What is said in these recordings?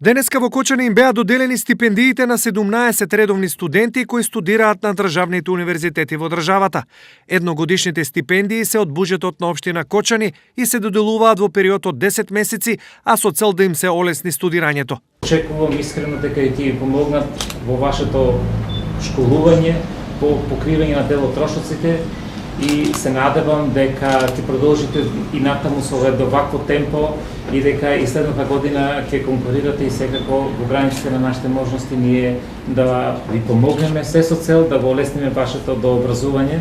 Денеска во Кочани им беа доделени стипендиите на 17 редовни студенти кои студираат на државните универзитети во државата. Едногодишните стипендии се од буџетот на општина Кочани и се доделуваат во период од 10 месеци, а со цел да им се олесни студирањето. Очекувам искрено дека ќе ви помогнат во вашето школување, по покривање на дел од трошоците и се надевам дека ќе продолжите и натаму со вакво темпо и дека и следната година ќе конкурирате и секако во границите на нашите можности ние да ви помогнеме се со цел да го олесниме вашето дообразување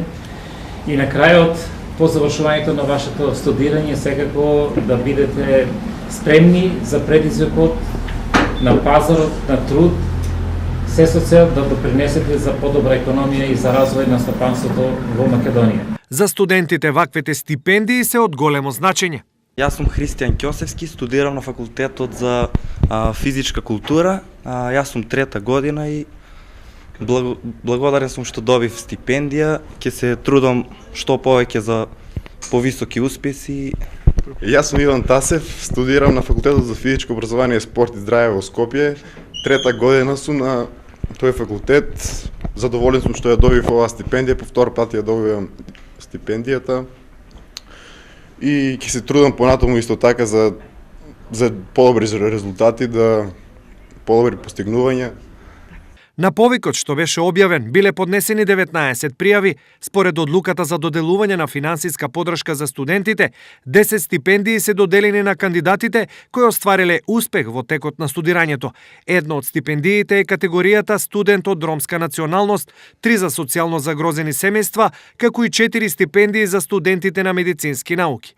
и на крајот по завршувањето на вашето студирање секако да бидете спремни за предизвикот на пазарот на труд, се со цел да допринесете за подобра економија и за развој на стопанството во Македонија. За студентите ваквите стипендии се од големо значење. Јас сум Христијан Ќосевски, студирам на факултетот за физичка култура. Јас сум трета година и благодарен сум што добив стипендија. Ќе се трудам што повеќе за повисоки успеси. Јас сум Иван Тасев, студирам на факултетот за физичко образование, спорт и здравје во Скопје. Трета година сум на тој факултет. Задоволен сум што ја добив оваа стипендија, по втор пат ја добивам стипендијата. И ќе се трудам понатаму исто така за подобри резултати, да подобри постигнувања. На повикот што беше објавен биле поднесени 19 пријави. Според одлуката за доделување на финансиска подршка за студентите, 10 стипендии се доделени на кандидатите кои оствариле успех во текот на студирањето. Една од стипендиите е категоријата студент од ромска националност, 3 за социјално загрозени семејства, како и 4 стипендии за студентите на медицински науки.